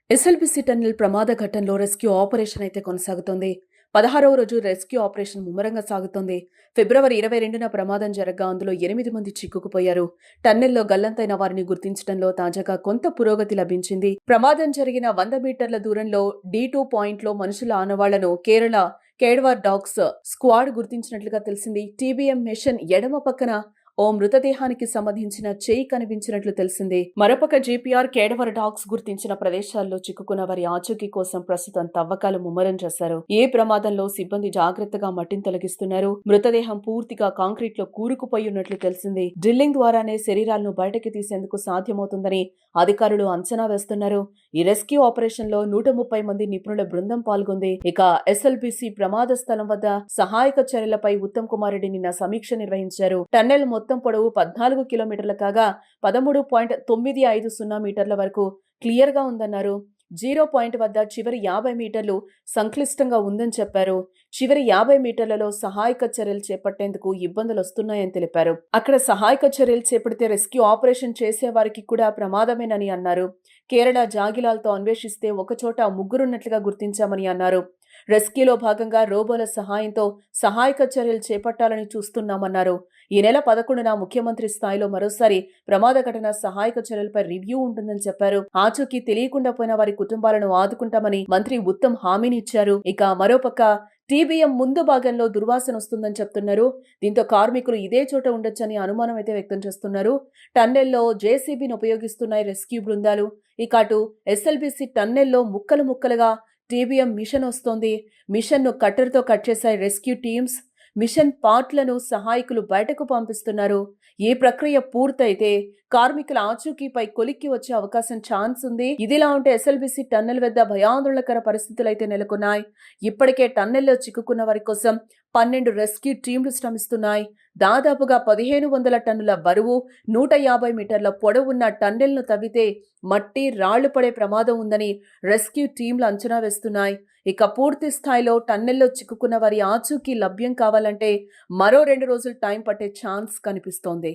SLBC tunnel ప్రమాద ఘట్టంలో rescue operation అయితే కొనసాగుతోంది. 16వ రోజు రెస్క్యూ ఆపరేషన్ ముమ్మరంగా సాగుతోంది. ఫిబ్రవరి 22న ప్రమాదం జరగ్గా అందులో 8 మంది చిక్కుకుపోయారు. టన్నెల్లో గల్లంతైన వారిని గుర్తించడంలో తాజాగా కొంత పురోగతి లభించింది. ప్రమాదం జరిగిన 100 మీటర్ల దూరంలో D2 పాయింట్లో మనుషుల ఆనవాళ్లను కేరళ కేడ్వార్ డాగ్స్ స్క్వాడ్ గుర్తించినట్లుగా తెలిసింది. టీబీఎం మిషన్ ఎడమ పక్కన ఓ మృతదేహానికి సంబంధించిన చేయి కనిపించినట్లు తెలిసింది. మరోపక్క జీపీఆర్ కేడవర్ డాగ్స్ గుర్తించిన ప్రదేశాల్లో చిక్కుకున్న వారి ఆచూకీ కోసం ప్రస్తుతం తవ్వకాలు ముమ్మరం చేశారు. ఏ ప్రమాదంలో సిబ్బంది జాగ్రత్తగా మట్టిని తొలగిస్తున్నారు. మృతదేహం పూర్తిగా కాంక్రీట్ లో కూరుకుపోయి ఉన్నట్లు తెలిసింది. డ్రిల్లింగ్ ద్వారానే శరీరాలను బయటకి తీసేందుకు సాధ్యమవుతుందని అధికారులు అంచనా వేస్తున్నారు. ఈ రెస్క్యూ ఆపరేషన్ లో 130 మంది నిపుణుల బృందం పాల్గొంది. ఇక ఎస్ఎల్బీసీ ప్రమాద స్థలం వద్ద సహాయక చర్యలపై ఉత్తమ్ కుమార్ రెడ్డి నిన్న సమీక్ష నిర్వహించారు. టన్నెల్ మొత్తం పొడవు 14 కిలోమీటర్ల కాగా 13.950 మీటర్ల వరకు క్లియర్ గా ఉందన్నారు. 0 పాయింట్ వద్ద చివరి 50 మీటర్లు సంక్లిష్టంగా ఉందని చెప్పారు. చివరి 50 మీటర్లలో సహాయక చర్యలు చేపట్టేందుకు ఇబ్బందులు వస్తున్నాయని తెలిపారు. అక్కడ సహాయక చర్యలు చేపడితే రెస్క్యూ ఆపరేషన్ చేసే వారికి కూడా ప్రమాదమేనని అన్నారు. కేరళ జాగిలాలతో అన్వేషిస్తే ఒకచోట ముగ్గురున్నట్లుగా గుర్తించామని అన్నారు. రెస్క్యూలో భాగంగా రోబోల సహాయంతో సహాయక చర్యలు చేపట్టాలని చూస్తున్నామన్నారు. ఈ నెల 11న ముఖ్యమంత్రి స్థాయిలో మరోసారి ప్రమాద ఘటన సహాయక చర్యలపై రివ్యూ ఉంటుందని చెప్పారు. ఆచూకీ తెలియకుండా పోయిన వారి కుటుంబాలను ఆదుకుంటామని మంత్రి ఉత్తమ్ హామీనిచ్చారు. ఇక మరోపక్క టీబీఎం ముందు భాగంలో దుర్వాసన వస్తుందని చెప్తున్నారు. దీంతో కార్మికులు ఇదే చోట ఉండొచ్చని అనుమానం అయితే వ్యక్తం చేస్తున్నారు. టన్నెల్లో జేసీబీని ఉపయోగిస్తున్నాయి రెస్క్యూ బృందాలు. ఇక అటు ఎస్ఎల్బీసీ టన్నెల్లో ముక్కలు ముక్కలుగా టీబీఎం మిషన్ వస్తోంది. మిషన్ను కట్టర్తో కట్ చేశాయి రెస్క్యూ టీమ్స్. మిషన్ పార్ట్లను సహాయకులు బయటకు పంపిస్తున్నారు. ఈ ప్రక్రియ పూర్తయితే కార్మికుల ఆచూకీపై కొలిక్కి వచ్చే అవకాశం ఛాన్స్ ఉంది. ఇదిలా ఉంటే ఎస్ఎల్బీసీ టన్నెల్ వద్ద భయాందోళనకర పరిస్థితులైతే నెలకొన్నాయి. ఇప్పటికే టన్నెల్లో చిక్కుకున్న వారి కోసం 12 రెస్క్యూ టీంలు శ్రమిస్తున్నాయి. దాదాపుగా 1500 టన్నుల బరువు, 150 మీటర్ల పొడవున్న టన్నెల్ను తవ్వితే మట్టి రాళ్లు పడే ప్రమాదం ఉందని రెస్క్యూ టీంలు అంచనా వేస్తున్నాయి. ఇక పూర్తి స్థాయిలో టన్నెల్లో చిక్కుకున్న వారి ఆచూకీ లభ్యం కావాలంటే మరో 2 రోజులు టైం పట్టే ఛాన్స్ కనిపిస్తోంది.